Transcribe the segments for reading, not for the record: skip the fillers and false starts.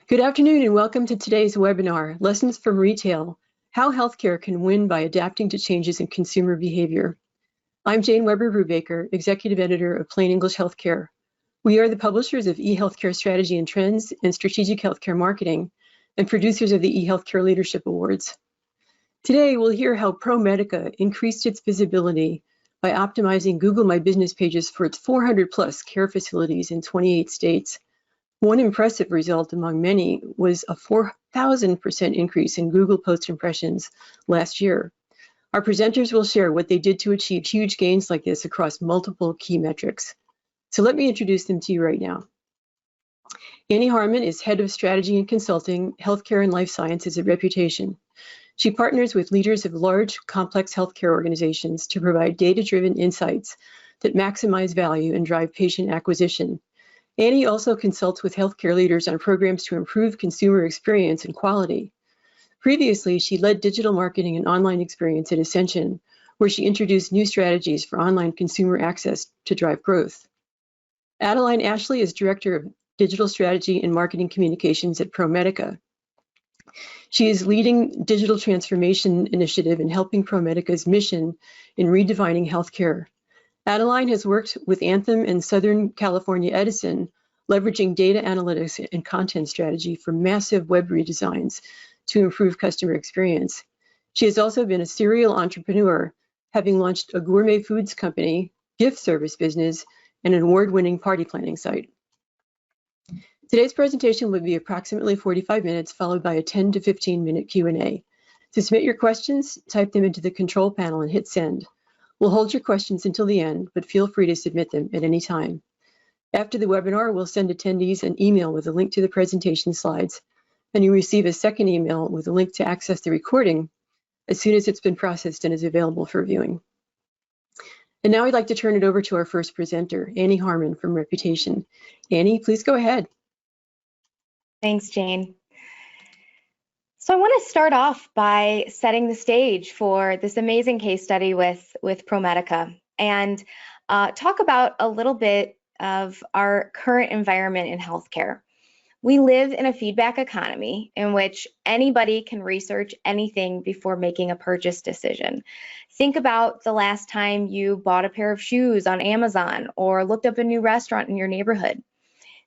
Good afternoon and welcome to today's webinar, Lessons from Retail, How Healthcare Can Win by Adapting to Changes in Consumer Behavior. I'm Jane Weber-Brubaker, Executive Editor of Plain English Healthcare. We are the publishers of eHealthcare Strategy and Trends and Strategic Healthcare Marketing and producers of the eHealthcare Leadership Awards. Today, we'll hear how ProMedica increased its visibility by optimizing Google My Business pages for its 400 plus care facilities in 28 states. One impressive result among many was a 4,000% increase in Google post impressions last year. Our presenters will share what they did to achieve huge gains like this across multiple key metrics. So let me introduce them to you right now. Annie Harmon is Head of Strategy and Consulting, Healthcare and Life Sciences at Reputation. She partners with leaders of large, complex healthcare organizations to provide data-driven insights that maximize value and drive patient acquisition. Annie also consults with healthcare leaders on programs to improve consumer experience and quality. Previously, she led digital marketing and online experience at Ascension, where she introduced new strategies for online consumer access to drive growth. Adeline Ashley is Director of Digital Strategy and Marketing Communications at ProMedica. She is leading digital transformation initiative and helping ProMedica's mission in redefining healthcare. Adeline has worked with Anthem and Southern California Edison, leveraging data analytics and content strategy for massive web redesigns to improve customer experience. She has also been a serial entrepreneur, having launched a gourmet foods company, gift service business, and an award-winning party planning site. Today's presentation will be approximately 45 minutes, followed by a 10 to 15-minute Q&A. To submit your questions, type them into the control panel and hit send. We'll hold your questions until the end, but feel free to submit them at any time. After the webinar, we'll send attendees an email with a link to the presentation slides, and you'll receive a second email with a link to access the recording as soon as it's been processed and is available for viewing. And now I'd like to turn it over to our first presenter, Annie Harmon from Reputation. Annie, please go ahead. Thanks, Jane. So I want to start off by setting the stage for this amazing case study with ProMedica and talk about a little bit of our current environment in healthcare. We live in a feedback economy in which anybody can research anything before making a purchase decision. Think about the last time you bought a pair of shoes on Amazon or looked up a new restaurant in your neighborhood.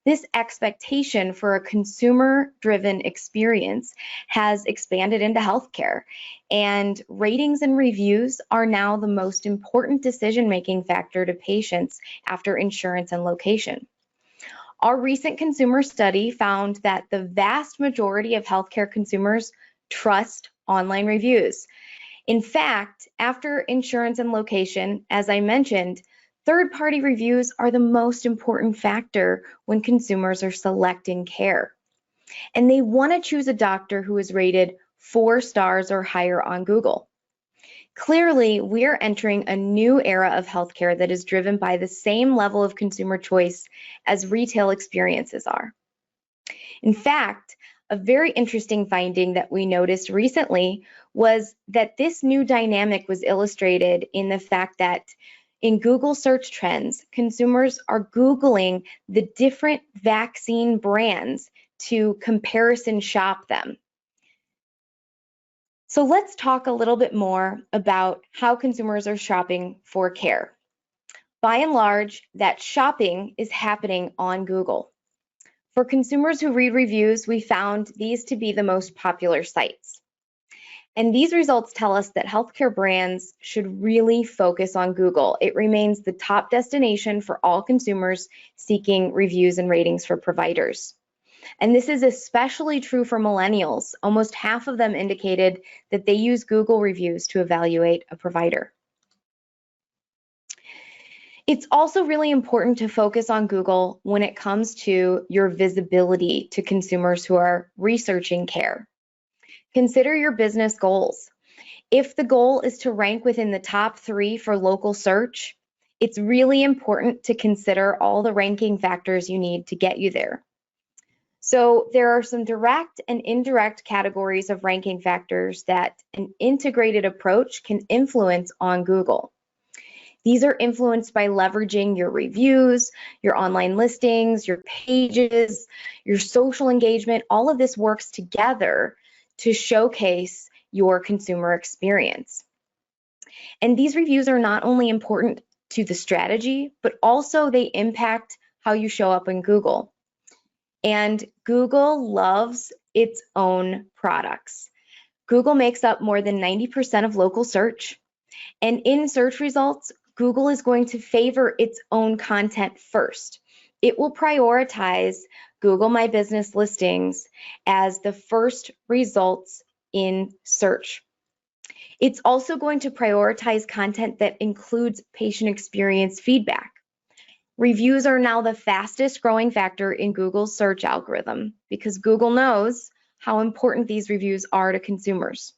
This expectation for a consumer-driven experience has expanded into healthcare, and ratings and reviews are now the most important decision-making factor to patients after insurance and location. Our recent consumer study found that the vast majority of healthcare consumers trust online reviews. In fact, after insurance and location, as I mentioned, third-party reviews are the most important factor when consumers are selecting care. And they want to choose a doctor who is rated 4 stars or higher on Google. Clearly, we are entering a new era of healthcare that is driven by the same level of consumer choice as retail experiences are. In fact, a very interesting finding that we noticed recently was that this new dynamic was illustrated in the fact that in Google search trends, consumers are Googling the different vaccine brands to comparison shop them. So let's talk a little bit more about how consumers are shopping for care. By and large, that shopping is happening on Google. For consumers who read reviews, we found these to be the most popular sites. And these results tell us that healthcare brands should really focus on Google. It remains the top destination for all consumers seeking reviews and ratings for providers. And this is especially true for millennials. Almost half of them indicated that they use Google reviews to evaluate a provider. It's also really important to focus on Google when it comes to your visibility to consumers who are researching care. Consider your business goals. If the goal is to rank within the top 3 for local search, it's really important to consider all the ranking factors you need to get you there. So there are some direct and indirect categories of ranking factors that an integrated approach can influence on Google. These are influenced by leveraging your reviews, your online listings, your pages, your social engagement. All of this works together to showcase your consumer experience. And these reviews are not only important to the strategy, but also they impact how you show up in Google. And Google loves its own products. Google makes up more than 90% of local search. And in search results, Google is going to favor its own content first. It will prioritize Google My Business listings as the first results in search. It's also going to prioritize content that includes patient experience feedback. Reviews are now the fastest growing factor in Google's search algorithm because Google knows how important these reviews are to consumers.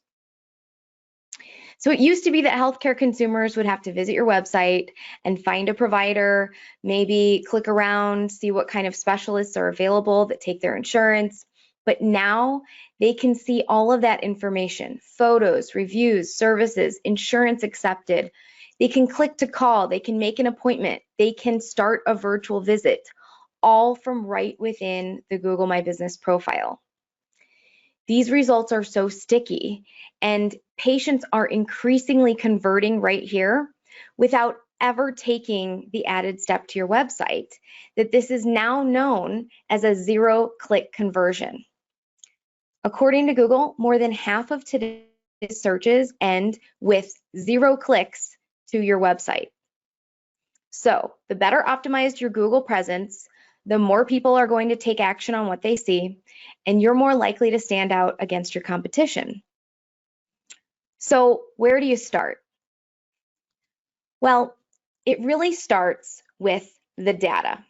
So it used to be that healthcare consumers would have to visit your website and find a provider, maybe click around, see what kind of specialists are available that take their insurance. But now they can see all of that information, photos, reviews, services, insurance accepted. They can click to call, they can make an appointment, they can start a virtual visit, all from right within the Google My Business profile. These results are so sticky, and patients are increasingly converting right here without ever taking the added step to your website, that this is now known as a zero-click conversion. According to Google, more than half of today's searches end with 0 clicks to your website. So the better optimized your Google presence, the more people are going to take action on what they see, and you're more likely to stand out against your competition. So where do you start? Well, it really starts with the data,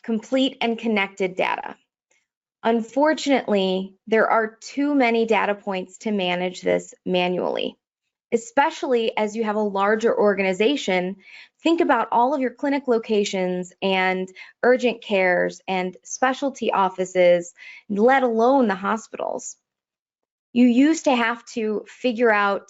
complete and connected data. Unfortunately, there are too many data points to manage this manually, especially as you have a larger organization. Think about all of your clinic locations and urgent cares and specialty offices, let alone the hospitals. You used to have to figure out,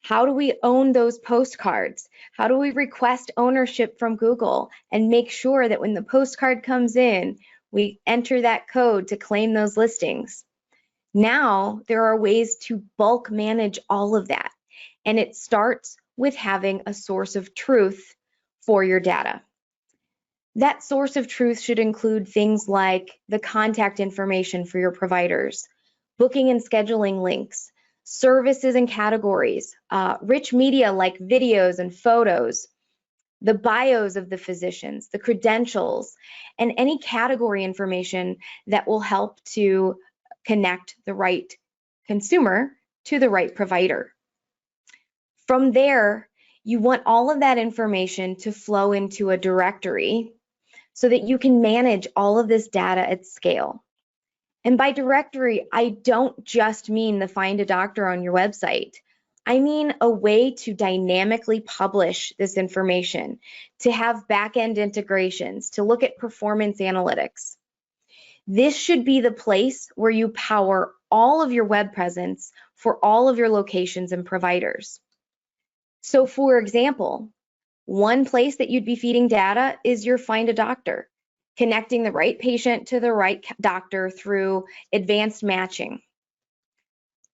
how do we own those postcards? How do we request ownership from Google and make sure that when the postcard comes in, we enter that code to claim those listings? Now there are ways to bulk manage all of that. And it starts with having a source of truth for your data. That source of truth should include things like the contact information for your providers, booking and scheduling links, services and categories, rich media like videos and photos, the bios of the physicians, the credentials, and any category information that will help to connect the right consumer to the right provider. From there, you want all of that information to flow into a directory so that you can manage all of this data at scale. And by directory, I don't just mean the Find a Doctor on your website. I mean a way to dynamically publish this information, to have back-end integrations, to look at performance analytics. This should be the place where you power all of your web presence for all of your locations and providers. So for example, one place that you'd be feeding data is your Find a Doctor, connecting the right patient to the right doctor through advanced matching.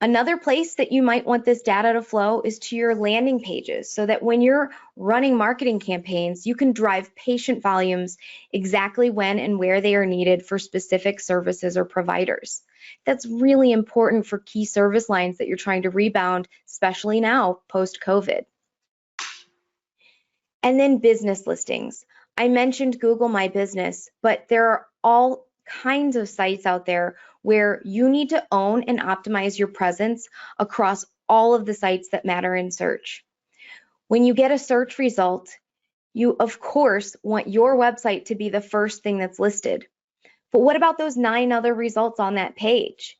Another place that you might want this data to flow is to your landing pages, so that when you're running marketing campaigns, you can drive patient volumes exactly when and where they are needed for specific services or providers. That's really important for key service lines that you're trying to rebound, especially now post-COVID. And then business listings. I mentioned Google My Business, but there are all kinds of sites out there where you need to own and optimize your presence across all of the sites that matter in search. When you get a search result, you of course want your website to be the first thing that's listed. But what about those 9 other results on that page?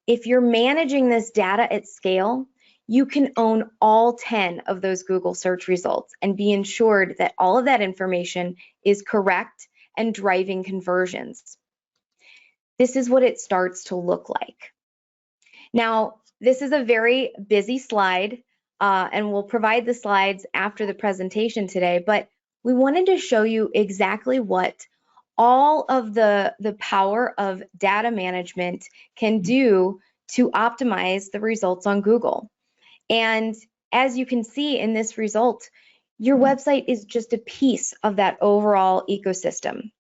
If you're managing this data at scale, you can own all 10 of those Google search results and be ensured that all of that information is correct and driving conversions. This is what it starts to look like. Now, this is a very busy slide. and we'll provide the slides after the presentation today, but we wanted to show you exactly what all of the power of data management can do to optimize the results on Google. And as you can see in this result, your website is just a piece of that overall ecosystem.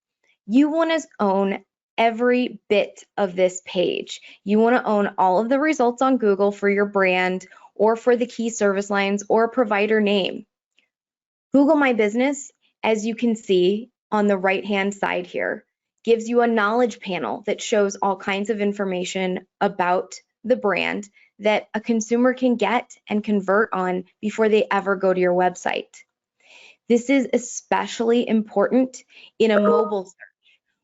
You want to own every bit of this page. You want to own all of the results on Google for your brand or for the key service lines or provider name. Google My Business, as you can see on the right-hand side here, gives you a knowledge panel that shows all kinds of information about the brand that a consumer can get and convert on before they ever go to your website. This is especially important in a mobile search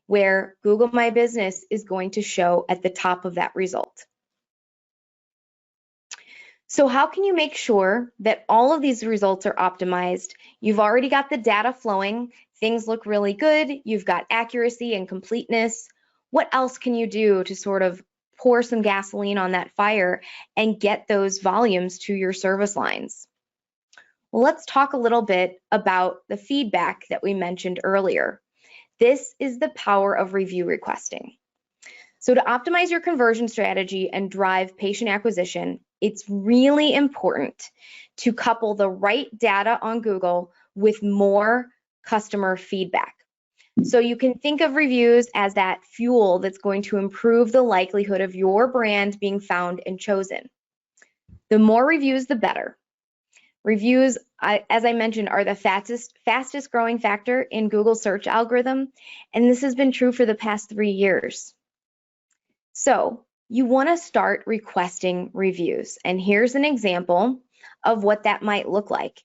where Google My Business is going to show at the top of that result. So how can you make sure that all of these results are optimized? You've already got the data flowing. Things look really good. You've got accuracy and completeness. What else can you do to sort of pour some gasoline on that fire and get those volumes to your service lines? Well, let's talk a little bit about the feedback that we mentioned earlier. This is the power of review requesting. So to optimize your conversion strategy and drive patient acquisition, it's really important to couple the right data on Google with more customer feedback. So you can think of reviews as that fuel that's going to improve the likelihood of your brand being found and chosen. The more reviews, the better. Reviews, as I mentioned, are the fastest growing factor in Google's search algorithm, and this has been true for the past 3 years. So you want to start requesting reviews, and here's an example of what that might look like.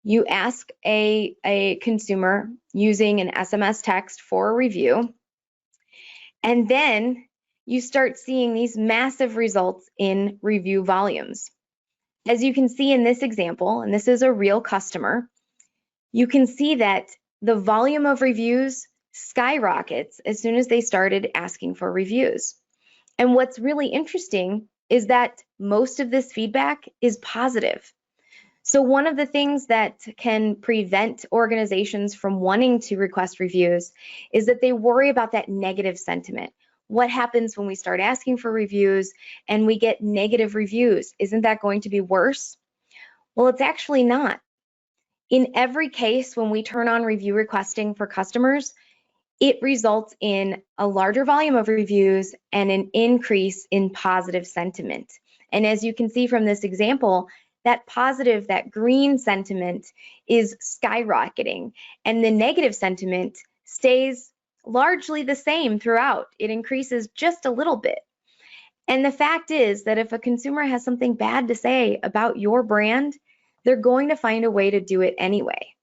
You ask a consumer using an SMS text for a review, and then you start seeing these massive results in review volumes. As you can see in this example, and this is a real customer, you can see that the volume of reviews skyrockets as soon as they started asking for reviews. And what's really interesting is that most of this feedback is positive. So one of the things that can prevent organizations from wanting to request reviews is that they worry about that negative sentiment. What happens when we start asking for reviews and we get negative reviews? Isn't that going to be worse? Well, it's actually not. In every case, when we turn on review requesting for customers, it results in a larger volume of reviews and an increase in positive sentiment. And as you can see from this example, that positive, that green sentiment is skyrocketing, and the negative sentiment stays largely the same throughout. It increases just a little bit. And the fact is that if a consumer has something bad to say about your brand, they're going to find a way to do it anyway.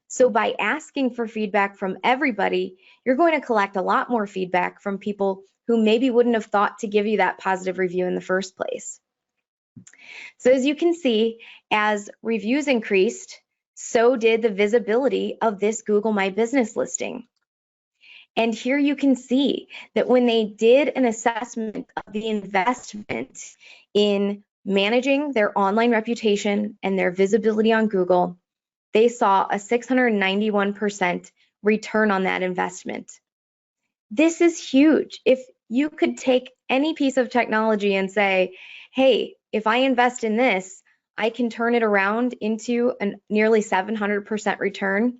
So by asking for feedback from everybody, you're going to collect a lot more feedback from people who maybe wouldn't have thought to give you that positive review in the first place. So as you can see, as reviews increased, so did the visibility of this Google My Business listing. And here you can see that when they did an assessment of the investment in managing their online reputation and their visibility on Google, they saw a 691% return on that investment. This is huge. If you could take any piece of technology and say, hey, if I invest in this, I can turn it around into a nearly 700% return,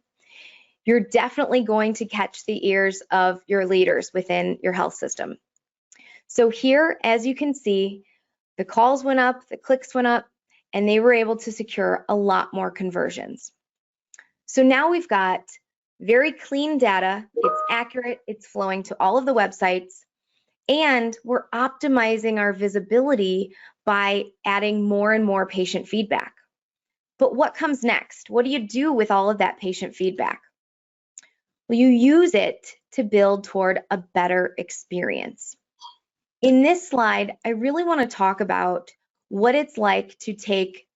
you're definitely going to catch the ears of your leaders within your health system. So here, as you can see, the calls went up, the clicks went up, and they were able to secure a lot more conversions. So now we've got very clean data, it's accurate, it's flowing to all of the websites, and we're optimizing our visibility by adding more and more patient feedback. But what comes next? What do you do with all of that patient feedback? Well, you use it to build toward a better experience. In this slide, I really want to talk about what it's like to take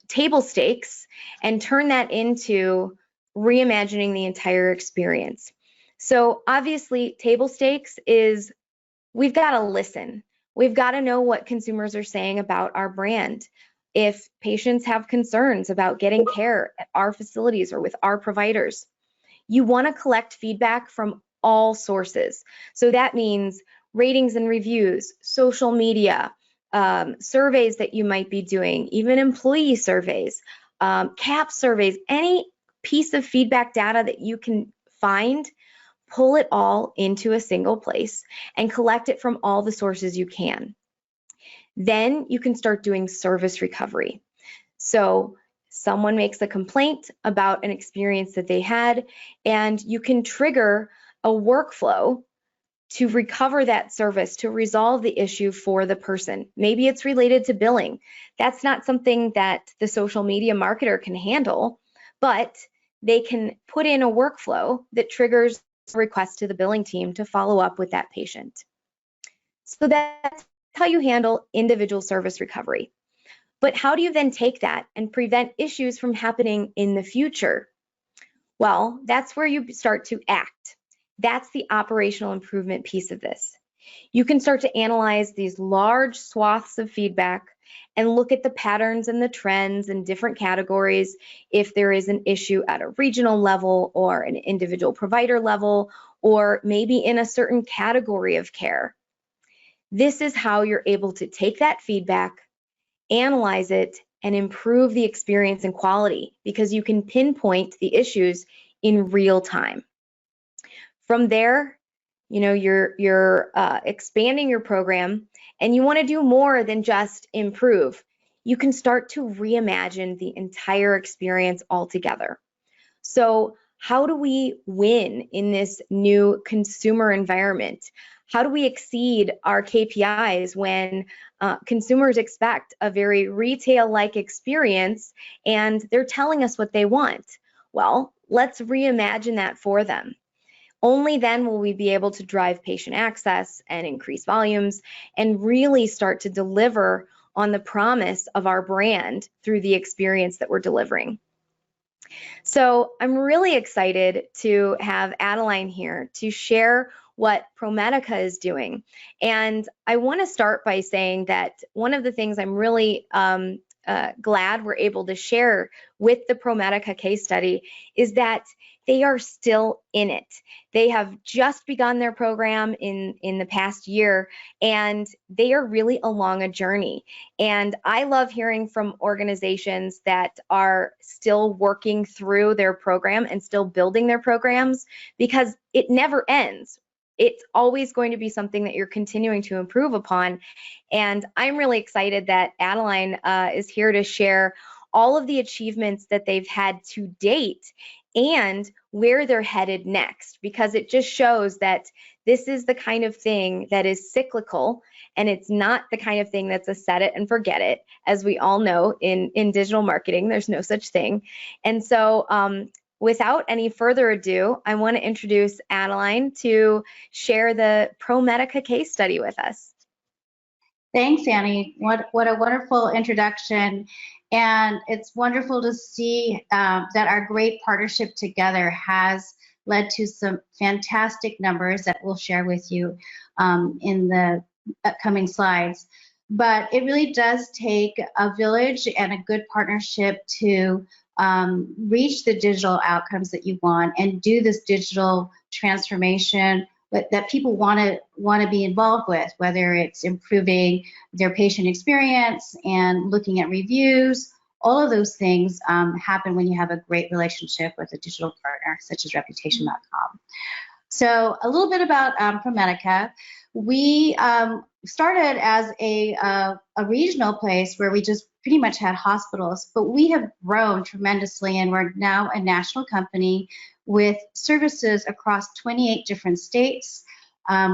table stakes and turn that into reimagining the entire experience. So obviously, table stakes is we've got to listen. We've got to know what consumers are saying about our brand. if patients have concerns about getting care at our facilities or with our providers. You want to collect feedback from all sources. So that means ratings and reviews, social media, surveys that you might be doing, even employee surveys, CAP surveys, any piece of feedback data that you can find, pull it all into a single place and collect it from all the sources you can. Then you can start doing service recovery. So someone makes a complaint about an experience that they had, and you can trigger a workflow to recover that service, to resolve the issue for the person. Maybe it's related to billing. That's not something that the social media marketer can handle, but they can put in a workflow that triggers a request to the billing team to follow up with that patient. So that's how you handle individual service recovery. But how do you then take that and prevent issues from happening in the future? Well, that's where you start to act. That's the operational improvement piece of this. You can start to analyze these large swaths of feedback and look at the patterns and the trends in different categories, if there is an issue at a regional level or an individual provider level, or maybe in a certain category of care. This is how you're able to take that feedback, analyze it, and improve the experience and quality, because you can pinpoint the issues in real time. From there, you're expanding your program, and you want to do more than just improve. You can start to reimagine the entire experience altogether. So how do we win in this new consumer environment? How do we exceed our KPIs when consumers expect a very retail-like experience and they're telling us what they want? Well, let's reimagine that for them. Only then will we be able to drive patient access and increase volumes and really start to deliver on the promise of our brand through the experience that we're delivering. So I'm really excited to have Adeline here to share what ProMedica is doing. And I want to start by saying that one of the things I'm really glad we're able to share with the ProMedica case study is that they are still in it. They have just begun their program in the past year, and they are really along a journey. And I love hearing from organizations that are still working through their program and still building their programs, because it never ends. It's always going to be something that you're continuing to improve upon. And I'm really excited that Adeline is here to share all of the achievements that they've had to date and where they're headed next, because it just shows that this is the kind of thing that is cyclical, and it's not the kind of thing that's a set it and forget it. As we all know, in digital marketing, there's no such thing. And so without any further ado, I want to introduce Adeline to share the ProMedica case study with us. Thanks, Annie. What a wonderful introduction. And it's wonderful to see that our great partnership together has led to some fantastic numbers that we'll share with you in the upcoming slides. But it really does take a village and a good partnership to reach the digital outcomes that you want and do this digital transformation that people want to be involved with, whether it's improving their patient experience and looking at reviews. All of those things happen when you have a great relationship with a digital partner such as Reputation.com. So a little bit about ProMedica. We started as a regional place where we just pretty much had hospitals, but we have grown tremendously, and we're now a national company with services across 28 different states.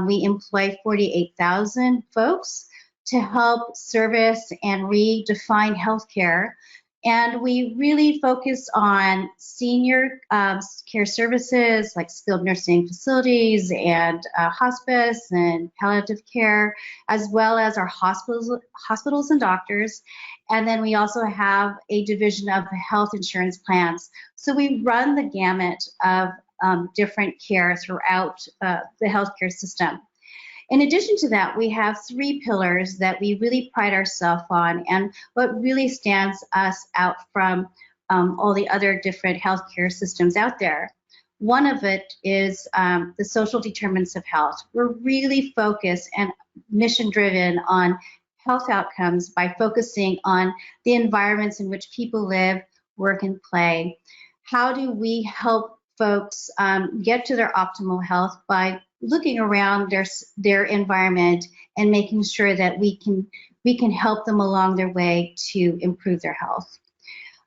We employ 48,000 folks to help service and redefine healthcare. And we really focus on senior care services like skilled nursing facilities and hospice and palliative care, as well as our hospitals and doctors. And then we also have a division of health insurance plans. So we run the gamut of different care throughout the healthcare system. In addition to that, we have 3 pillars that we really pride ourselves on, and what really stands us out from all the other different healthcare systems out there. One of it is the social determinants of health. We're really focused and mission-driven on health outcomes by focusing on the environments in which people live, work, and play. How do we help folks get to their optimal health by looking around their environment and making sure that we can help them along their way to improve their health.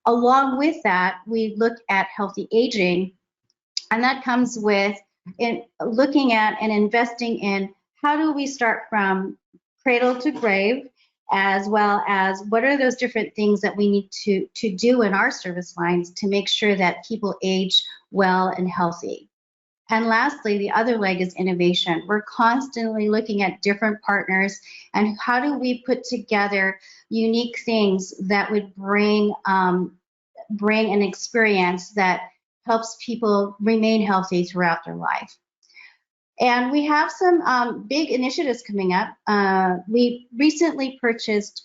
Along with that, we look at healthy aging, and that comes with looking at and investing in how do we start from cradle to grave, as well as what are those different things that we need to do in our service lines to make sure that people age well and healthy. And lastly, the other leg is innovation. We're constantly looking at different partners and how do we put together unique things that would bring an experience that helps people remain healthy throughout their life. And we have some big initiatives coming up. We recently purchased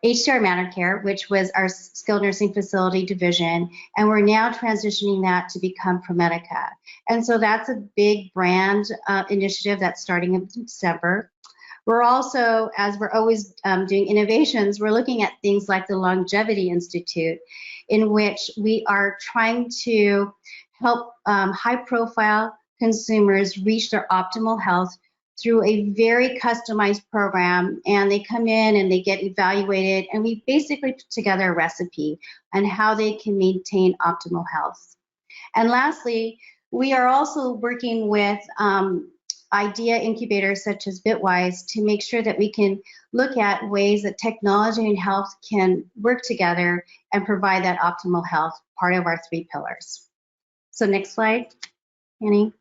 HCR Manor Care, which was our skilled nursing facility division, and we're now transitioning that to become ProMedica. And so that's a big brand initiative that's starting in December. We're also, as we're always doing innovations, we're looking at things like the Longevity Institute, in which we are trying to help high-profile consumers reach their optimal health through a very customized program, and they come in and they get evaluated, and we basically put together a recipe on how they can maintain optimal health. And lastly, we are also working with idea incubators such as Bitwise to make sure that we can look at ways that technology and health can work together and provide that optimal health, part of our 3 pillars. So next slide, Annie.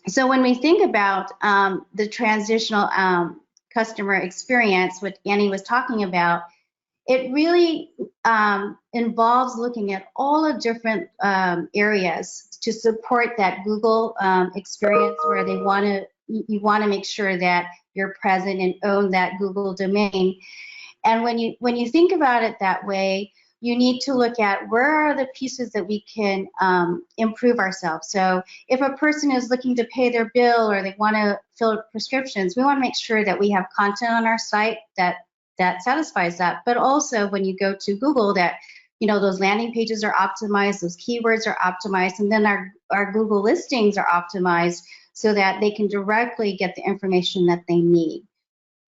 So when we think about the transitional customer experience, what Annie was talking about, it really involves looking at all the different areas to support that Google experience, where you want to make sure that you're present and own that Google domain. And when you think about it that way, you need to look at where are the pieces that we can improve ourselves. So if a person is looking to pay their bill or they want to fill prescriptions, we want to make sure that we have content on our site that satisfies that. But also when you go to Google, that those landing pages are optimized, those keywords are optimized, and then our Google listings are optimized so that they can directly get the information that they need.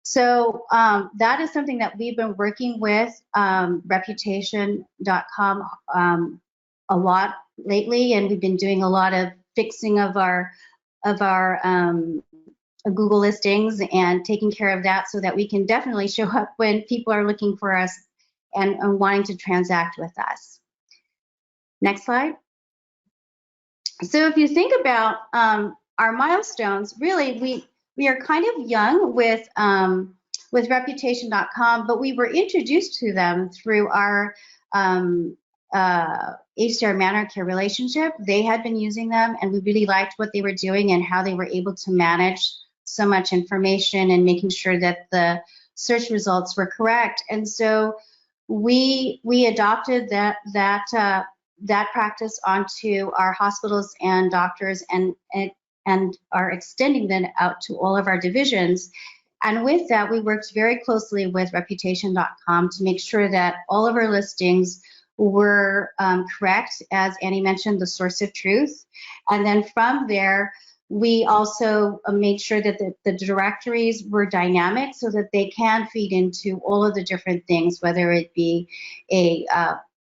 So that is something that we've been working with Reputation.com a lot lately, and we've been doing a lot of fixing of our Google listings and taking care of that so that we can definitely show up when people are looking for us and wanting to transact with us. Next slide. So if you think about our milestones, really we are kind of young with Reputation.com, but we were introduced to them through our HCR Manor Care relationship. They had been using them, and we really liked what they were doing and how they were able to manage so much information and making sure that the search results were correct. And so we adopted that practice onto our hospitals and doctors, and are extending them out to all of our divisions. And with that, we worked very closely with Reputation.com to make sure that all of our listings were correct, as Annie mentioned, the source of truth. And then from there, we also made sure that the directories were dynamic so that they can feed into all of the different things, whether it be a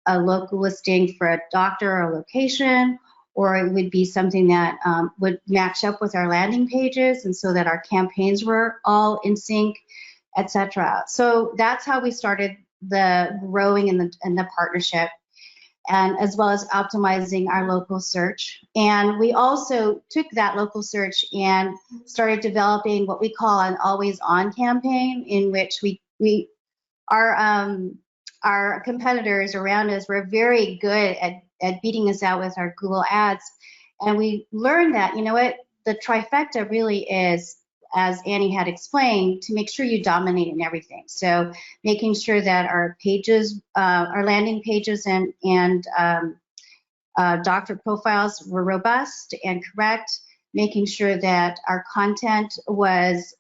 local listing for a doctor or a location, or it would be something that would match up with our landing pages, and so that our campaigns were all in sync, etc. So that's how we started the growing in the partnership, and as well as optimizing our local search. And we also took that local search and started developing what we call an always on campaign, in which our competitors around us were very good at beating us out with our Google ads. And we learned that, you know what, the trifecta really is, as Annie had explained, to make sure you dominate in everything. So making sure that our pages, our landing pages and doctor profiles were robust and correct, making sure that our content was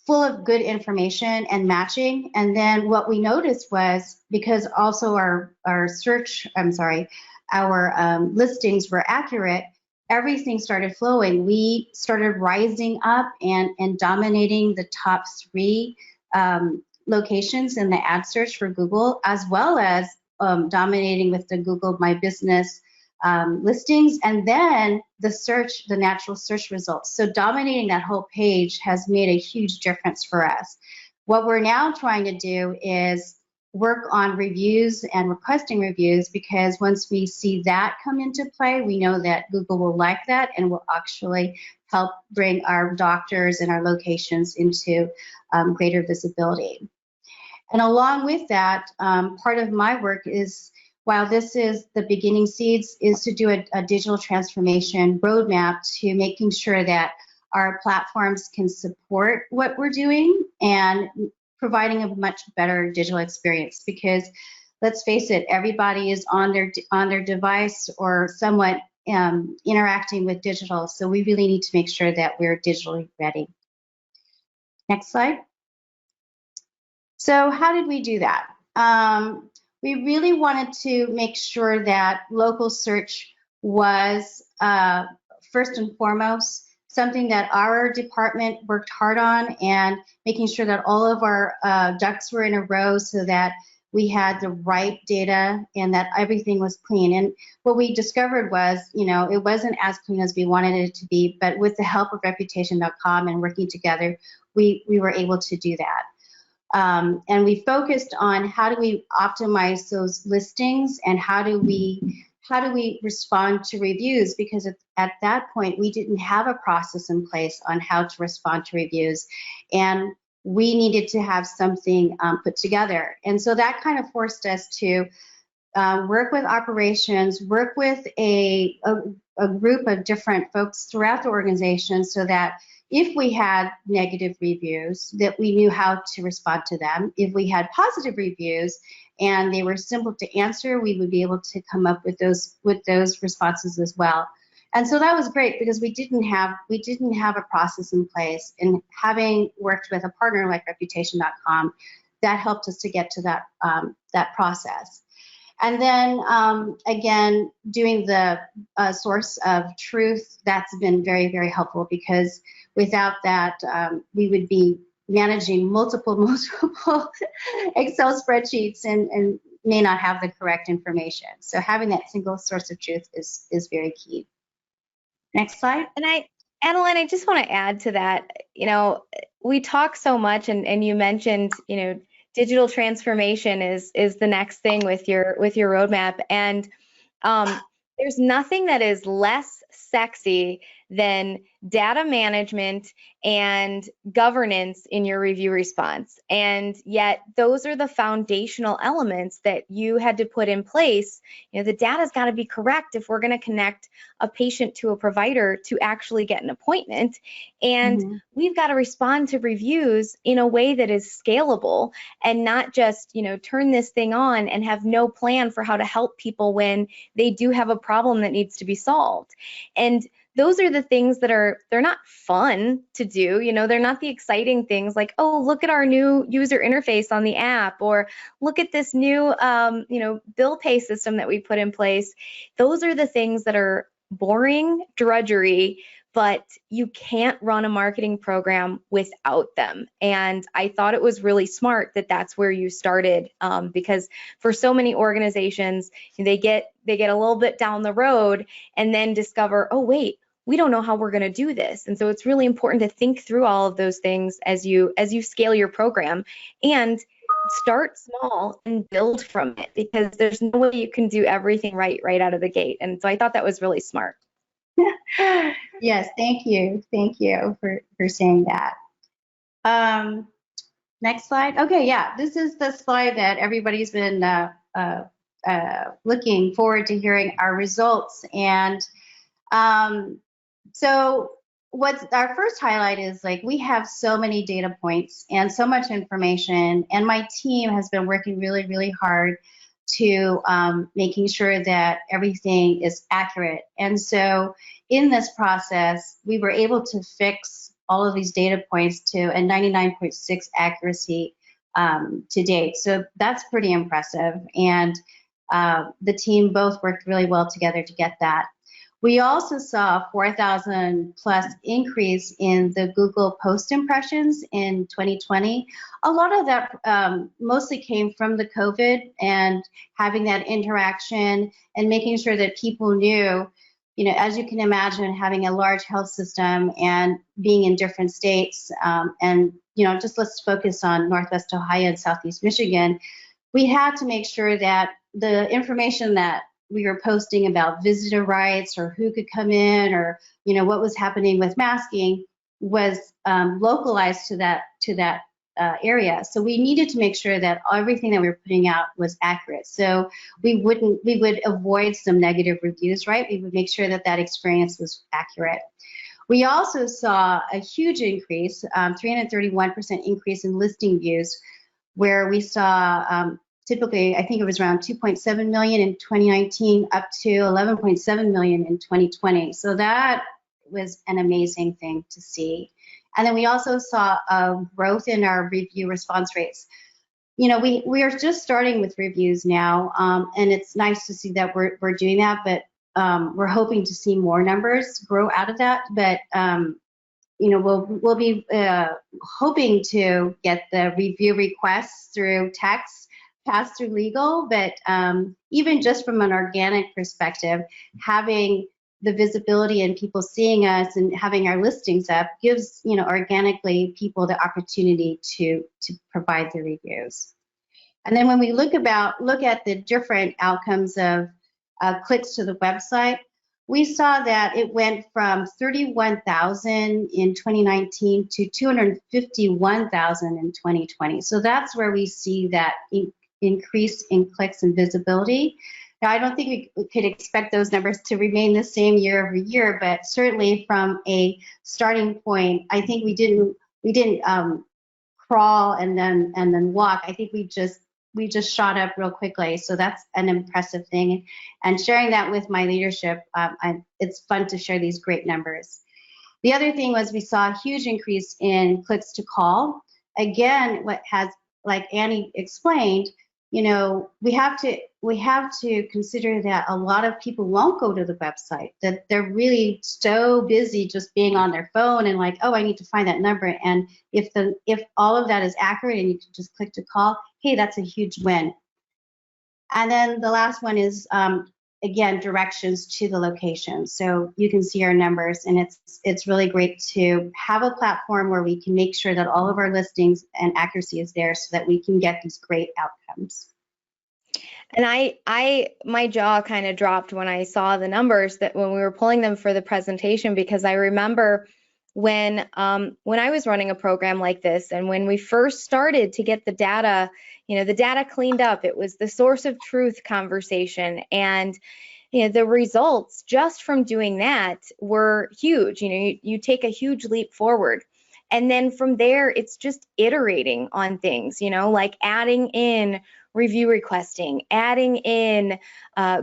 full of good information and matching. And then what we noticed was, because also our listings were accurate, everything started flowing. We started rising up and dominating the top 3 locations in the ad search for Google, as well as dominating with the Google My Business listings, and then the natural search results. So dominating that whole page has made a huge difference for us. What we're now trying to do is work on reviews and requesting reviews, because once we see that come into play, we know that Google will like that and will actually help bring our doctors and our locations into greater visibility. And along with that, part of my work is, while this is the beginning seeds, is to do a digital transformation roadmap to making sure that our platforms can support what we're doing and providing a much better digital experience. Because let's face it, everybody is on their device or somewhat interacting with digital. So we really need to make sure that we're digitally ready. Next slide. So how did we do that? We really wanted to make sure that local search was first and foremost something that our department worked hard on, and making sure that all of our ducks were in a row so that we had the right data and that everything was clean. And what we discovered was, you know, it wasn't as clean as we wanted it to be, but with the help of Reputation.com and working together, we were able to do that. And we focused on how do we optimize those listings and how do we respond to reviews, because at that point we didn't have a process in place on how to respond to reviews, and we needed to have something put together. And so that kind of forced us to work with operations, work with a group of different folks throughout the organization, so that if we had negative reviews, that we knew how to respond to them. If we had positive reviews and they were simple to answer, we would be able to come up with those responses as well. And so that was great, because we didn't have a process in place. And having worked with a partner like Reputation.com, that helped us to get to that process. And then again, doing the source of truth, that's been very, very helpful, because without that, we would be managing multiple Excel spreadsheets and may not have the correct information. So having that single source of truth is very key. Next slide. And Adeline, I just want to add to that. You know, we talk so much, and you mentioned, you know, digital transformation is the next thing with your roadmap, and there's nothing that is less sexy than data management and governance in your review response. And yet those are the foundational elements that you had to put in place. You know, the data's got to be correct if we're going to connect a patient to a provider to actually get an appointment. And we've got to respond to reviews in a way that is scalable, and not just, you know, turn this thing on and have no plan for how to help people when they do have a problem that needs to be solved. And those are the things that they're not fun to do. You know, they're not the exciting things like, oh, look at our new user interface on the app, or look at this new, you know, bill pay system that we put in place. Those are the things that are boring drudgery, but you can't run a marketing program without them. And I thought it was really smart that that's where you started, because for so many organizations, they get a little bit down the road and then discover, oh, wait, we don't know how we're going to do this. And so it's really important to think through all of those things as you scale your program, and start small and build from it, because there's no way you can do everything right out of the gate. And so I thought that was really smart. Yes, thank you for saying that. Next slide. Okay, yeah, this is the slide that everybody's been looking forward to hearing our results. And so what's our first highlight is, like, we have so many data points and so much information, and my team has been working really, really hard to making sure that everything is accurate. And so in this process, we were able to fix all of these data points to a 99.6 accuracy to date. So that's pretty impressive. And the team both worked really well together to get that. We also saw a 4,000 plus increase in the Google post impressions in 2020. A lot of that mostly came from the COVID and having that interaction and making sure that people knew, you know, as you can imagine, having a large health system and being in different states, and, you know, just let's focus on Northwest Ohio and Southeast Michigan. We had to make sure that the information that we were posting about visitor rights or who could come in, or, you know, what was happening with masking was localized to that area. So we needed to make sure that everything that we were putting out was accurate. So we would avoid some negative reviews, right? We would make sure that that experience was accurate. We also saw a huge increase, 331% increase in listing views, where we saw typically, I think it was around 2.7 million in 2019 up to 11.7 million in 2020. So that was an amazing thing to see. And then we also saw a growth in our review response rates. You know, we are just starting with reviews now, and it's nice to see that we're doing that, but we're hoping to see more numbers grow out of that. But you know, we'll be hoping to get the review requests through text, pass through legal, but even just from an organic perspective, having the visibility and people seeing us and having our listings up gives, you know, organically people the opportunity to provide the reviews. And then when we look at the different outcomes of clicks to the website, we saw that it went from 31,000 in 2019 to 251,000 in 2020. So that's where we see that increase in clicks and visibility. Now, I don't think we could expect those numbers to remain the same year over year, but certainly from a starting point, I think we didn't crawl and then walk. I think we just shot up real quickly. So that's an impressive thing. And sharing that with my leadership, it's fun to share these great numbers. The other thing was we saw a huge increase in clicks to call. Again, like Annie explained, you know, we have to consider that a lot of people won't go to the website, that they're really so busy just being on their phone and like, oh, I need to find that number. And if all of that is accurate and you can just click to call, hey, that's a huge win. And then the last one is, again, directions to the location. So you can see our numbers, and it's really great to have a platform where we can make sure that all of our listings and accuracy is there so that we can get these great outcomes. And my jaw kind of dropped when I saw the numbers that when we were pulling them for the presentation, because I remember when I was running a program like this, and when we first started to get the data, you know, the data cleaned up, it was the source of truth conversation, and you know, the results just from doing that were huge. You know, you take a huge leap forward. And then from there, it's just iterating on things, you know, like adding in review requesting, adding in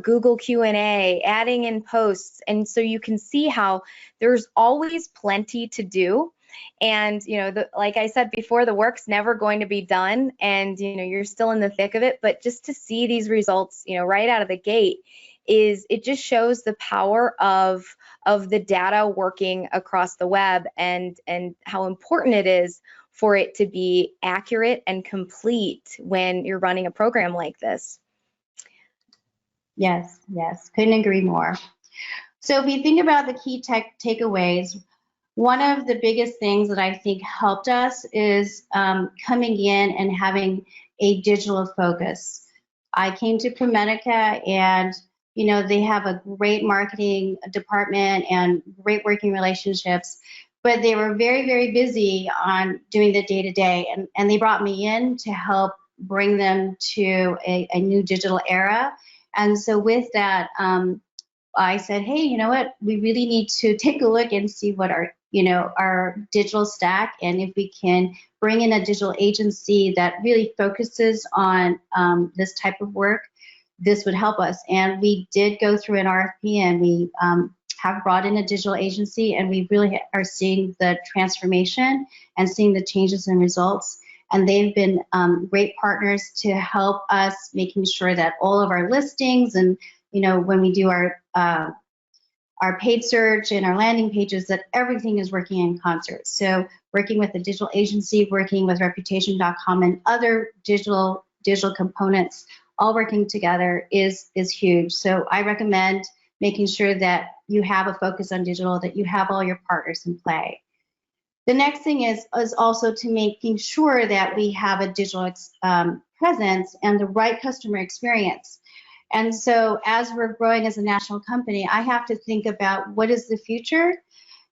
Google Q&A, adding in posts. And so you can see how there's always plenty to do. And, you know, like I said before, the work's never going to be done, and, you know, you're still in the thick of it. But just to see these results, you know, right out of the gate, it just shows the power of the data working across the web, and how important it is for it to be accurate and complete when you're running a program like this. Yes, couldn't agree more. So if you think about the key takeaways, one of the biggest things that I think helped us is coming in and having a digital focus. I came to ProMedica, and you know, they have a great marketing department and great working relationships, but they were very, very busy on doing the day-to-day, and they brought me in to help bring them to a new digital era. And so with that, I said, hey, you know what? We really need to take a look and see what our digital stack, and if we can bring in a digital agency that really focuses on this type of work, this would help us. And we did go through an RFP, and we have brought in a digital agency, and we really are seeing the transformation and seeing the changes and results. And they've been great partners to help us, making sure that all of our listings and when we do our paid search and our landing pages, that everything is working in concert. So working with a digital agency, working with Reputation.com and other digital components, all working together is huge. So I recommend making sure that you have a focus on digital, that you have all your partners in play. The next thing is also to making sure that we have a digital presence and the right customer experience. And so as we're growing as a national company, I have to think about what is the future.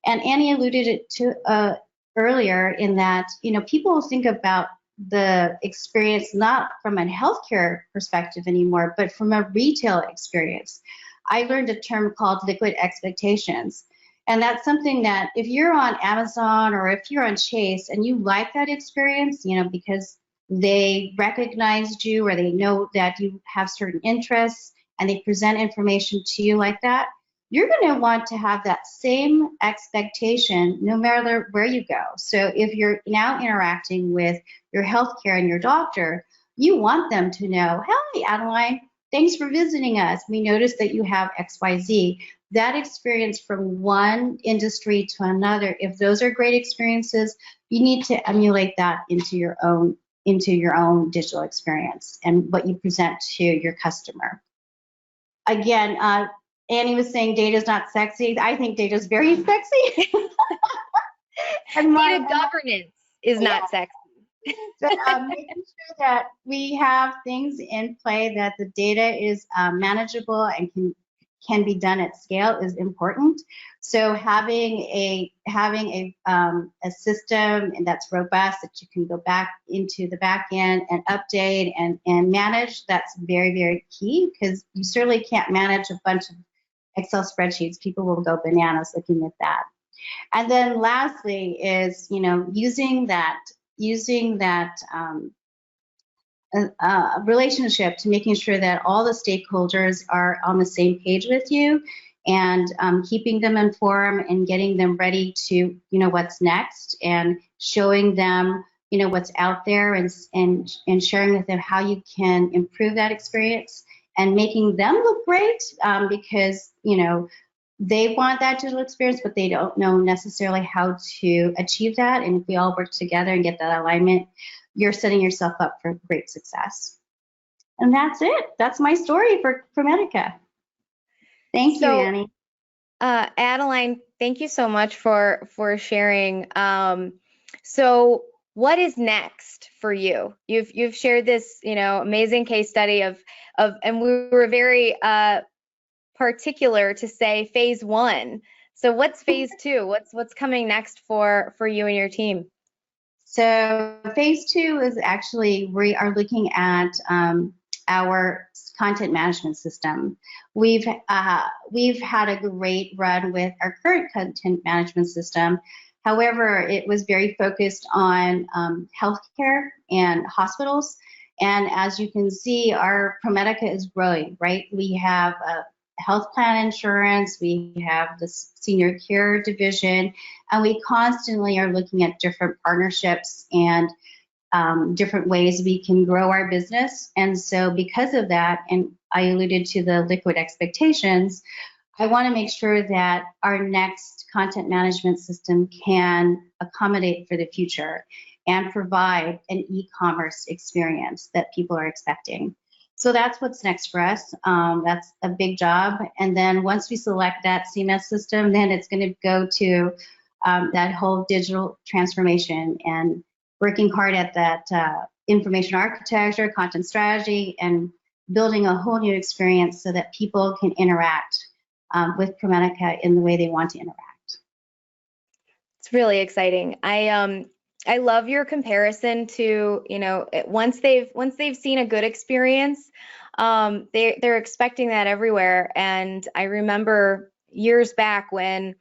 And Annie alluded it to earlier in that, people think about the experience not from a healthcare perspective anymore, but from a retail experience. I learned a term called liquid expectations. And that's something that if you're on Amazon or if you're on Chase and you like that experience, because they recognized you or they know that you have certain interests and they present information to you like that, you're going to want to have that same expectation no matter where you go. So if you're now interacting with your healthcare and your doctor, you want them to know, hey, Adeline, thanks for visiting us. We noticed that you have XYZ. That experience from one industry to another, if those are great experiences, you need to emulate that into your own digital experience and what you present to your customer. Again, Annie was saying data is not sexy. I think data is very sexy. And data governance is not sexy. So, making sure that we have things in play, that the data is manageable and can be done at scale is important. So having a system that's robust, that you can go back into the back end and update and manage, that's very, very key, because you certainly can't manage a bunch of Excel spreadsheets. People will go bananas looking at that. And then lastly is, using that relationship to making sure that all the stakeholders are on the same page with you, and keeping them informed and getting them ready to, what's next, and showing them, what's out there, and sharing with them how you can improve that experience, and making them look great, because, they want that digital experience, but they don't know necessarily how to achieve that. And if we all work together and get that alignment, you're setting yourself up for great success. And that's it. That's my story for ProMedica. Thank you, Annie. Adeline, thank you so much for sharing. So what is next for you? You've shared this, amazing case study of, and we were very particular to say phase 1. So what's phase 2? What's coming next for you and your team? So phase 2 is actually, we are looking at our content management system. We've had a great run with our current content management system. However, it was very focused on healthcare and hospitals. And as you can see, our ProMedica is growing, right? We have health plan insurance, we have the senior care division, and we constantly are looking at different partnerships and different ways we can grow our business. And so because of that, and I alluded to the liquid expectations, I want to make sure that our next content management system can accommodate for the future and provide an e-commerce experience that people are expecting. So that's what's next for us. That's a big job. And then once we select that CMS system, then it's going to go to that whole digital transformation and working hard at that information architecture, content strategy, and building a whole new experience so that people can interact with ProMedica in the way they want to interact. It's really exciting. I love your comparison to, once they've seen a good experience, they're expecting that everywhere. And I remember years back when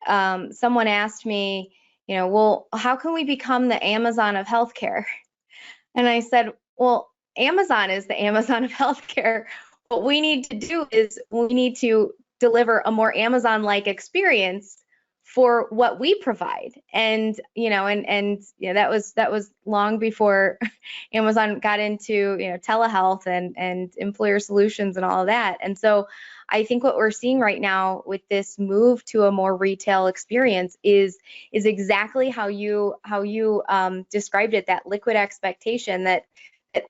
someone asked me, well, how can we become the Amazon of healthcare? And I said, well, Amazon is the Amazon of healthcare. What we need to do is we need to deliver a more Amazon-like experience for what we provide. And that was long before Amazon got into telehealth and employer solutions and all of that. And so I think what we're seeing right now with this move to a more retail experience is exactly how you described it, that liquid expectation that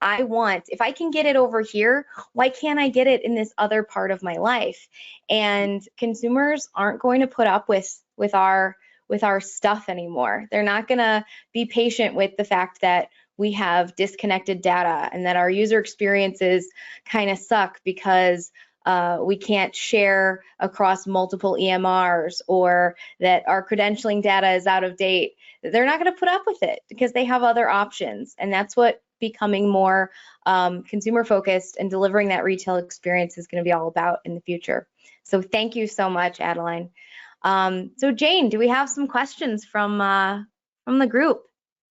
I want. If I can get it over here, why can't I get it in this other part of my life? And consumers aren't going to put up with our stuff anymore. They're not going to be patient with the fact that we have disconnected data and that our user experiences kind of suck because we can't share across multiple EMRs, or that our credentialing data is out of date. They're not going to put up with it because they have other options. And that's what becoming more consumer focused and delivering that retail experience is going to be all about in the future. So thank you so much, Adeline. So Jane, do we have some questions from the group?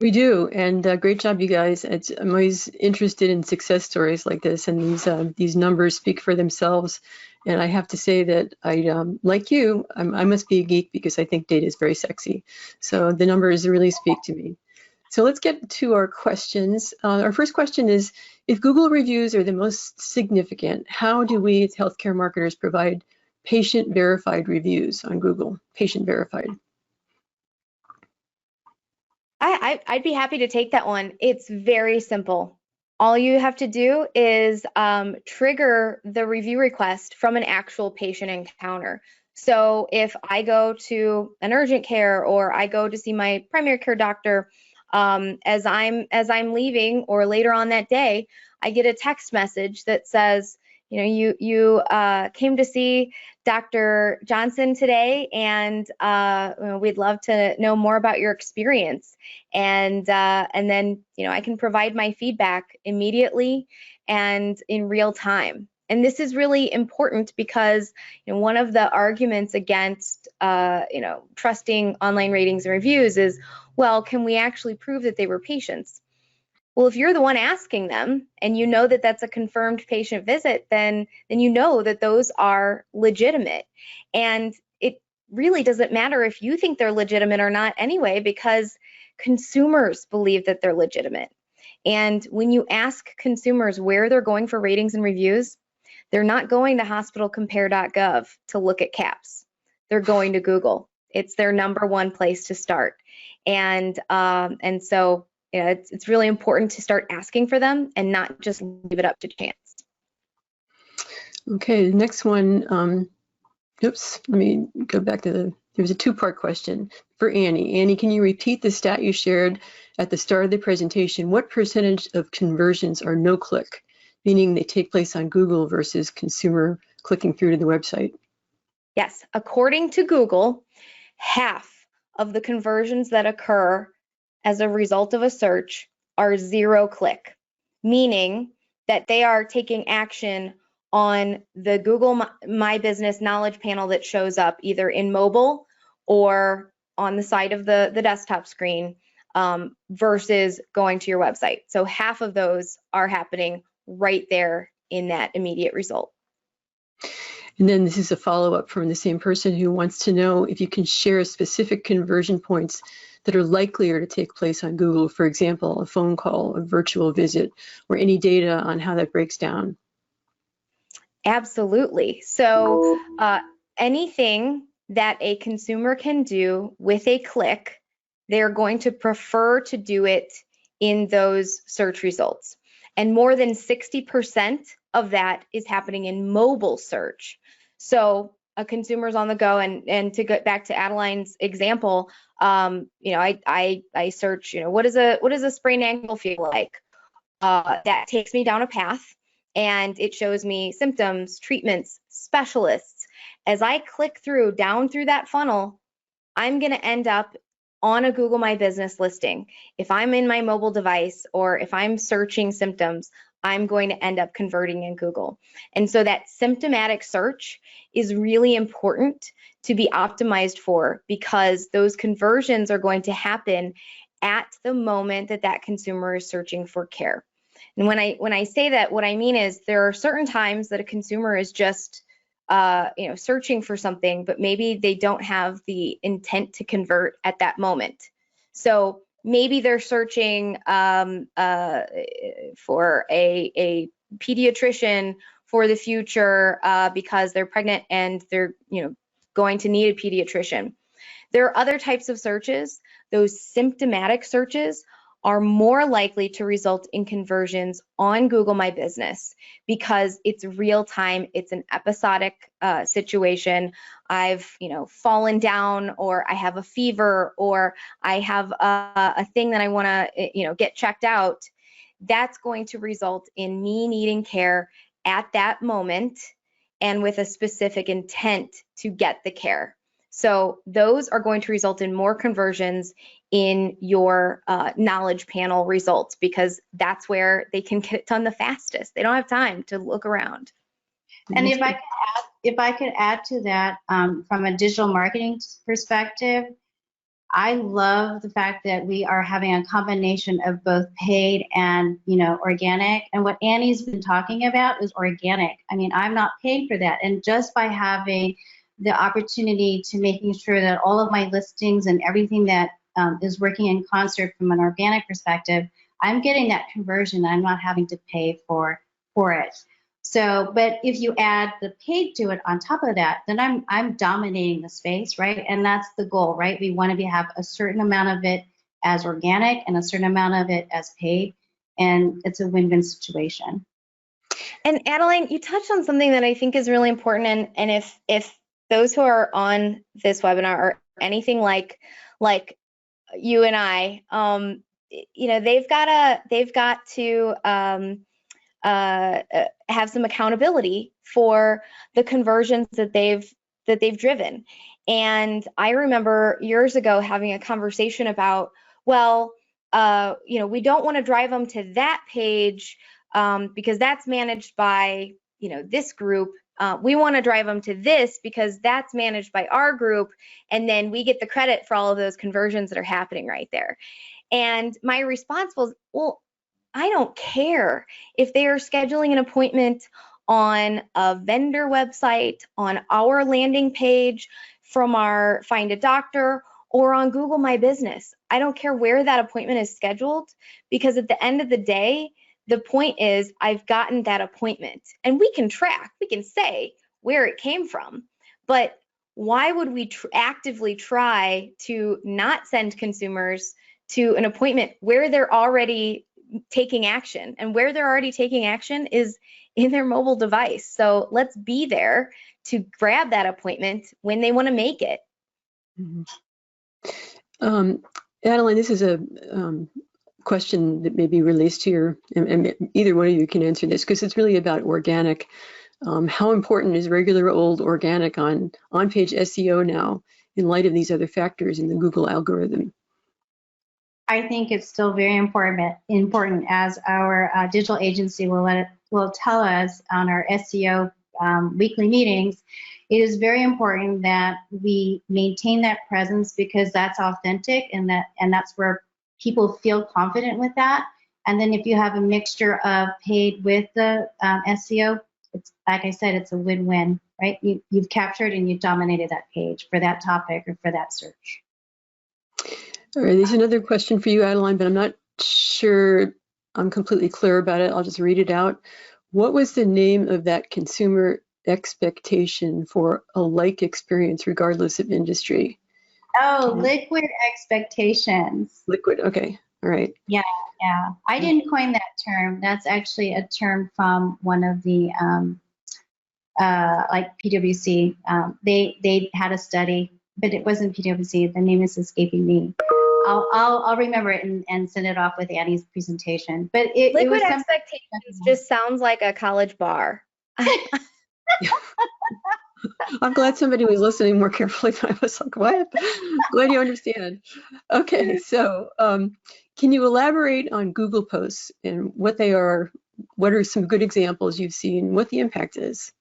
We do, and great job, you guys. I'm always interested in success stories like this, and these numbers speak for themselves. And I have to say that like you, I must be a geek because I think data is very sexy. So the numbers really speak to me. So let's get to our questions. Our first question is, if Google reviews are the most significant, how do we as healthcare marketers provide patient-verified reviews on Google? Patient-verified. I'd be happy to take that one. It's very simple. All you have to do is trigger the review request from an actual patient encounter. So if I go to an urgent care or I go to see my primary care doctor, as I'm leaving or later on that day, I get a text message that says, you came to see Dr. Johnson today, and we'd love to know more about your experience. And then I can provide my feedback immediately and in real time. And this is really important because one of the arguments against trusting online ratings and reviews is, well, can we actually prove that they were patients? Well, if you're the one asking them and you know that that's a confirmed patient visit, then you know that those are legitimate. And it really doesn't matter if you think they're legitimate or not anyway, because consumers believe that they're legitimate. And when you ask consumers where they're going for ratings and reviews, they're not going to hospitalcompare.gov to look at CAHPS. They're going to Google. It's their number one place to start. And so it's really important to start asking for them and not just leave it up to chance. Okay, the next one, oops, let me go back to there was a two-part question for Annie. Annie, can you repeat the stat you shared at the start of the presentation? What percentage of conversions are no-click, meaning they take place on Google versus consumer clicking through to the website? Yes, according to Google, half of the conversions that occur as a result of a search are zero-click, meaning that they are taking action on the Google My Business knowledge panel that shows up either in mobile or on the side of the desktop screen versus going to your website. So half of those are happening right there in that immediate result. And then this is a follow-up from the same person who wants to know if you can share specific conversion points that are likelier to take place on Google, for example, a phone call, a virtual visit, or any data on how that breaks down. Absolutely. So anything that a consumer can do with a click, they're going to prefer to do it in those search results. And more than 60% of that is happening in mobile search. So a consumer's on the go, and to get back to Adeline's example, I search, what does a sprained ankle feel like? That takes me down a path, and it shows me symptoms, treatments, specialists. As I click down through that funnel, I'm going to end up on a Google My Business listing, if I'm in my mobile device or if I'm searching symptoms, I'm going to end up converting in Google. And so that symptomatic search is really important to be optimized for, because those conversions are going to happen at the moment that that consumer is searching for care. And when I say that, what I mean is there are certain times that a consumer is just searching for something, but maybe they don't have the intent to convert at that moment. So maybe they're searching for a pediatrician for the future because they're pregnant and they're going to need a pediatrician. There are other types of searches. Those symptomatic searches are more likely to result in conversions on Google My Business because it's real time, it's an episodic situation. I've fallen down, or I have a fever, or I have a thing that I want to get checked out. That's going to result in me needing care at that moment and with a specific intent to get the care. So those are going to result in more conversions in your knowledge panel results, because that's where they can get it done the fastest. They don't have time to look around. And if I could add to that, from a digital marketing perspective, I love the fact that we are having a combination of both paid and organic. And what Annie's been talking about is organic. I mean, I'm not paid for that, and just by having the opportunity to making sure that all of my listings and everything that is working in concert from an organic perspective, I'm getting that conversion. I'm not having to pay for it. So, but if you add the paid to it on top of that, then I'm dominating the space, right? And that's the goal, right? We want to have a certain amount of it as organic and a certain amount of it as paid, and it's a win-win situation. And Adeline, you touched on something that I think is really important, and if those who are on this webinar are anything like you and I, they've got to have some accountability for the conversions that they've driven. And I remember years ago having a conversation about, we don't want to drive them to that page because that's managed by this group. We want to drive them to this because that's managed by our group, and then we get the credit for all of those conversions that are happening right there. And my response was, well, I don't care if they are scheduling an appointment on a vendor website, on our landing page, from our Find a Doctor, or on Google My Business. I don't care where that appointment is scheduled, because at the end of the day, the point is I've gotten that appointment, and we can track, we can say where it came from, but why would we actively try to not send consumers to an appointment where they're already taking action? And where they're already taking action is in their mobile device. So let's be there to grab that appointment when they want to make it. Mm-hmm. Adeline, this is a question that maybe relates to your, and either one of you can answer this, because it's really about organic. How important is regular old organic on on-page SEO now in light of these other factors in the Google algorithm? I think it's still very important as our digital agency will tell us on our SEO weekly meetings. It is very important that we maintain that presence, because that's authentic, and that's where people feel confident with that. And then if you have a mixture of paid with the SEO, it's, like I said, it's a win-win, right? You've captured and you've dominated that page for that topic or for that search. All right, there's another question for you, Adeline, but I'm not sure I'm completely clear about it. I'll just read it out. What was the name of that consumer expectation for a like experience regardless of industry? Oh, liquid expectations. Liquid, okay, all right. Yeah. I didn't coin that term. That's actually a term from one of the, like PwC. They had a study, but it wasn't PwC. The name is escaping me. I'll remember it and send it off with Annie's presentation. But liquid expectations just sounds like a college bar. I'm glad somebody was listening more carefully than I was like, what? Glad you understand. Okay, so can you elaborate on Google posts and what they are? What are some good examples you've seen? What the impact is?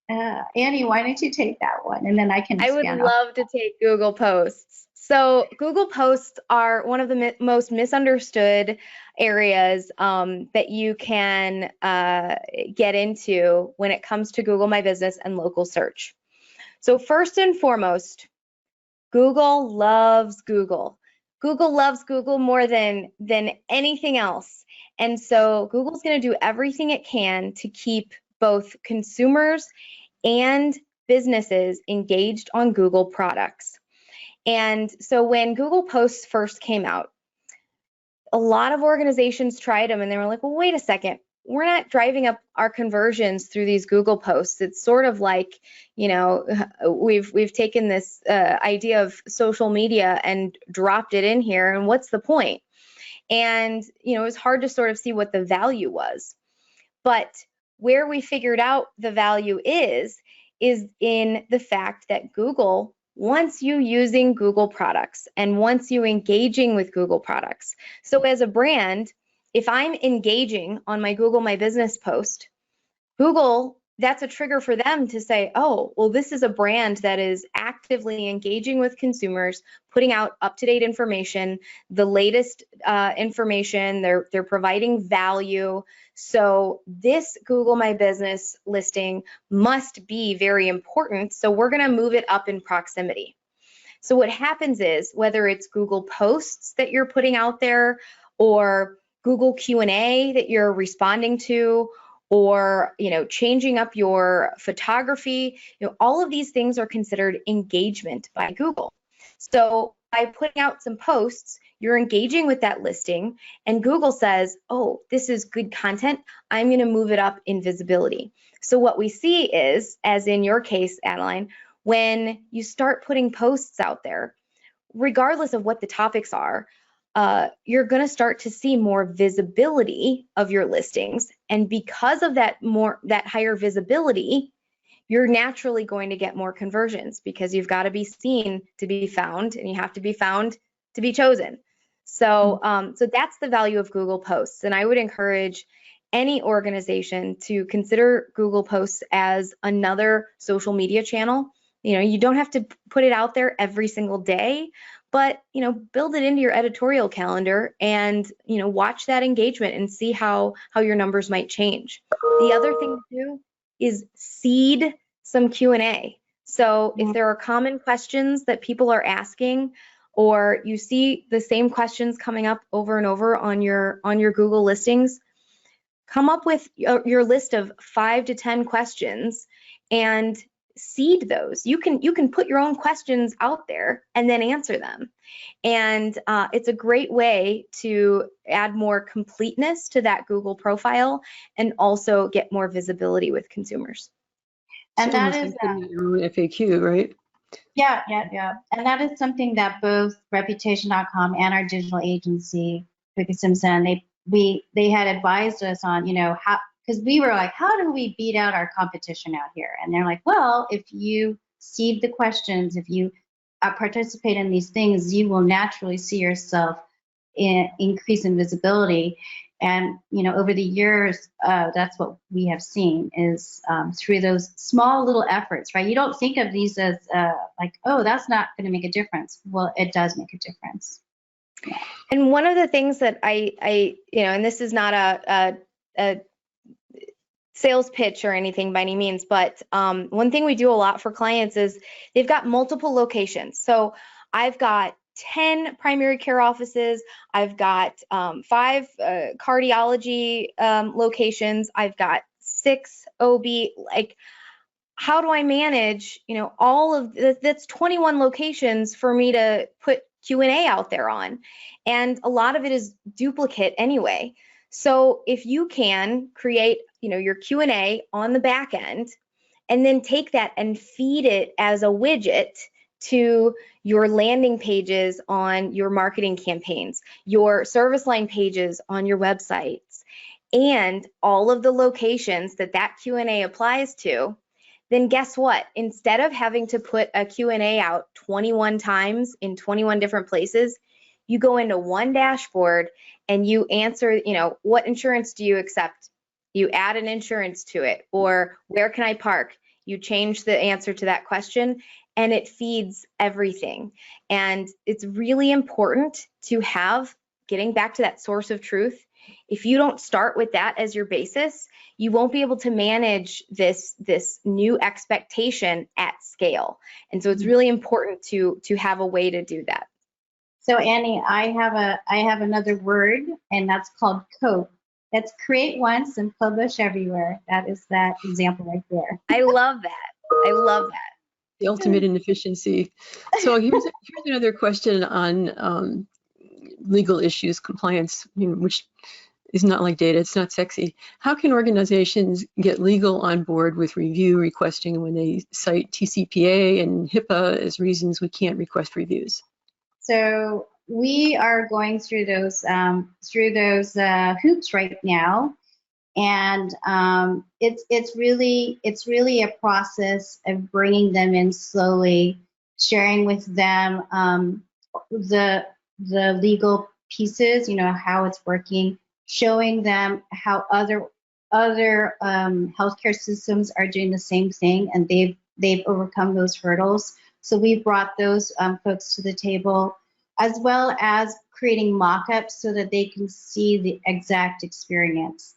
Annie, why don't you take that one, and then I can expand. I would love to take Google Posts. So Google Posts are one of the most misunderstood areas that you can get into when it comes to Google My Business and local search. So first and foremost, Google loves Google. Google loves Google more than anything else. And so Google's going to do everything it can to keep both consumers and businesses engaged on Google products. And so when Google Posts first came out, a lot of organizations tried them and they were like, well, wait a second, we're not driving up our conversions through these Google Posts. It's sort of like, you know, we've taken this idea of social media and dropped it in here, and what's the point? And, you know, it was hard to sort of see what the value was. But where we figured out the value is in the fact that Google wants you using Google products and wants you engaging with Google products. So as a brand, if I'm engaging on my Google My Business post, Google, that's a trigger for them to say, oh, well, this is a brand that is actively engaging with consumers, putting out up-to-date information, the latest information, they're providing value. So this Google My Business listing must be very important. So we're going to move it up in proximity. So what happens is, whether it's Google Posts that you're putting out there, or Google Q&A that you're responding to, or, you know, changing up your photography, you know, all of these things are considered engagement by Google. So by putting out some posts, you're engaging with that listing, and Google says, oh, this is good content, I'm going to move it up in visibility. So what we see is, as in your case, Adeline, when you start putting posts out there, regardless of what the topics are, you're going to start to see more visibility of your listings. And because of that higher visibility, you're naturally going to get more conversions, because you've got to be seen to be found, and you have to be found to be chosen. So, so that's the value of Google Posts. And I would encourage any organization to consider Google Posts as another social media channel. You know, you don't have to put it out there every single day, but, you know, build it into your editorial calendar and, you know, watch that engagement and see how your numbers might change. The other thing to do is seed some Q&A. So if there are common questions that people are asking, or you see the same questions coming up over and over on your Google listings, come up with your list of 5 to 10 questions and seed those. You can put your own questions out there and then answer them. And it's a great way to add more completeness to that Google profile and also get more visibility with consumers. And so that is your own FAQ, right? Yeah. And that is something that both Reputation.com and our digital agency, Quick Simpson, they had advised us on, you know, how, because we were like, how do we beat out our competition out here? And they're like, well, if you seed the questions, if you participate in these things, you will naturally see yourself increase in visibility. And, you know, over the years, that's what we have seen is through those small little efforts, right? You don't think of these as like, oh, that's not going to make a difference. Well, it does make a difference. And one of the things that I you know, and this is not a sales pitch or anything by any means, but one thing we do a lot for clients is they've got multiple locations. So I've got 10 primary care offices, I've got 5 cardiology locations, I've got 6 OB. Like, how do I manage, you know, all of that's 21 locations for me to put Q&A out there on, and a lot of it is duplicate anyway. So if you can create, you know, your Q&A on the back end, and then take that and feed it as a widget to your landing pages on your marketing campaigns, your service line pages on your websites, and all of the locations that Q&A applies to, then guess what? Instead of having to put a Q&A out 21 times in 21 different places, you go into one dashboard and you answer, what insurance do you accept? You add an insurance to it, or where can I park? You change the answer to that question, and it feeds everything. And it's really important to have, getting back to that source of truth, if you don't start with that as your basis, you won't be able to manage this new expectation at scale. And so it's really important to have a way to do that. So Annie, I have another word, and that's called COPE. That's create once and publish everywhere. That is that example right there. I love that. I love that. The ultimate inefficiency. So here's another question on legal issues, compliance, which is not like data, it's not sexy. How can organizations get legal on board with review requesting when they cite TCPA and HIPAA as reasons we can't request reviews? So we are going through those hoops right now, and it's really a process of bringing them in slowly, sharing with them the legal pieces, how it's working, showing them how other healthcare systems are doing the same thing, and they've overcome those hurdles. So we brought those folks to the table, as well as creating mock-ups so that they can see the exact experience.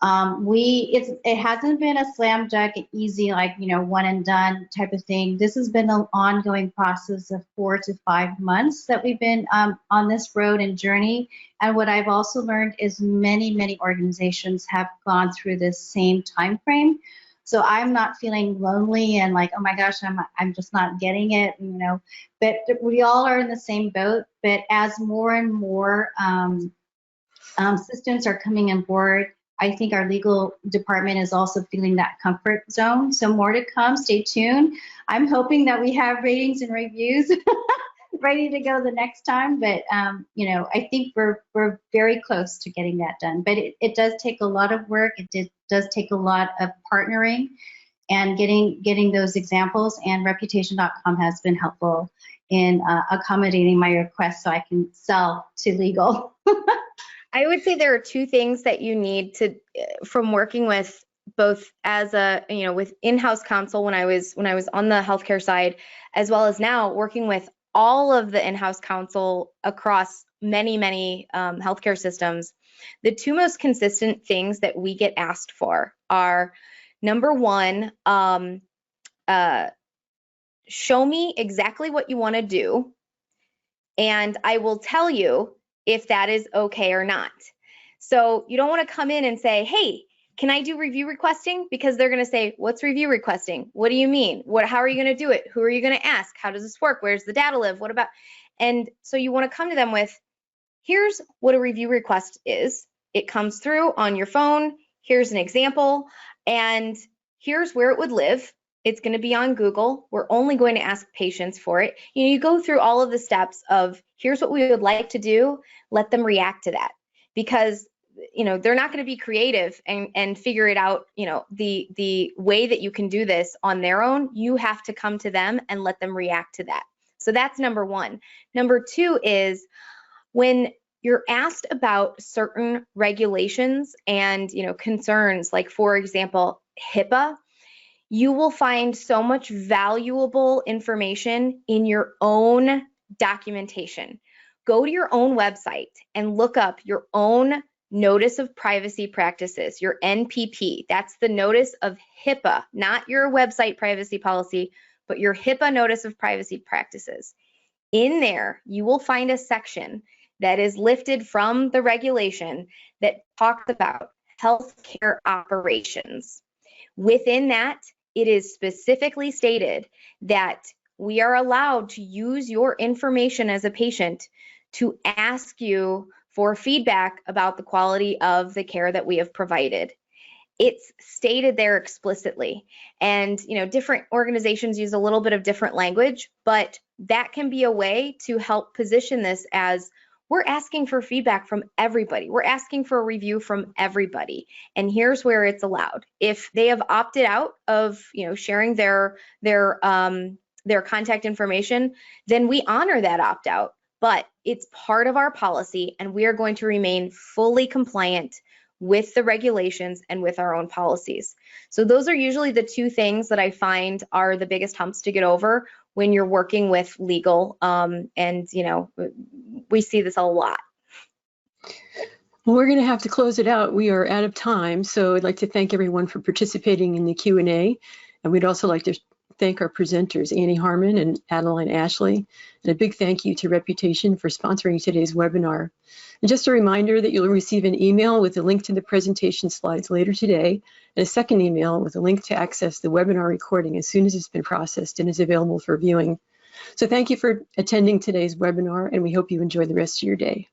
It hasn't been a slam dunk, easy, like, one and done type of thing. This has been an ongoing process of 4 to 5 months that we've been on this road and journey. And what I've also learned is many organizations have gone through this same time frame. So I'm not feeling lonely and like, oh my gosh, I'm just not getting it, but we all are in the same boat. But as more and more systems are coming on board, I think our legal department is also feeling that comfort zone. So more to come, stay tuned. I'm hoping that we have ratings and reviews ready to go the next time, but I think we're very close to getting that done. But it does take a lot of work. It does take a lot of partnering and getting those examples, and Reputation.com has been helpful in accommodating my request so I can sell to legal. I would say there are two things that you need to, from working with both as with in-house counsel when I was on the healthcare side, as well as now working with all of the in-house counsel across many healthcare systems. The two most consistent things that we get asked for are, number one, show me exactly what you want to do, and I will tell you if that is okay or not. So you don't want to come in and say, hey, can I do review requesting? Because they're going to say, what's review requesting? What do you mean? How are you going to do it? Who are you going to ask? How does this work? Where's the data live? What about? And so you want to come to them with, here's what a review request is. It comes through on your phone. Here's an example. And here's where it would live. It's going to be on Google. We're only going to ask patients for it. You go through all of the steps of, here's what we would like to do. Let them react to that, because they're not going to be creative and figure it out, the way that you can do this on their own. You have to come to them and let them react to that. So that's number one. Number two is, when you're asked about certain regulations and concerns, like for example, HIPAA, you will find so much valuable information in your own documentation. Go to your own website and look up your own Notice of Privacy Practices, your NPP. That's the Notice of HIPAA, not your website privacy policy, but your HIPAA Notice of Privacy Practices. In there, you will find a section that is lifted from the regulation that talks about healthcare operations. Within that, it is specifically stated that we are allowed to use your information as a patient to ask you for feedback about the quality of the care that we have provided. It's stated there explicitly. And different organizations use a little bit of different language, but that can be a way to help position this as, we're asking for feedback from everybody. We're asking for a review from everybody. And here's where it's allowed. If they have opted out of, sharing their contact information, then we honor that opt-out. But it's part of our policy, and we are going to remain fully compliant with the regulations and with our own policies. So those are usually the two things that I find are the biggest humps to get over when you're working with legal. And we see this a lot. Well, we're going to have to close it out. We are out of time. So I'd like to thank everyone for participating in the Q&A. And we'd also like to thank our presenters, Annie Harmon and Adeline Ashley. And a big thank you to Reputation for sponsoring today's webinar. And just a reminder that you'll receive an email with a link to the presentation slides later today, and a second email with a link to access the webinar recording as soon as it's been processed and is available for viewing. So thank you for attending today's webinar, and we hope you enjoy the rest of your day.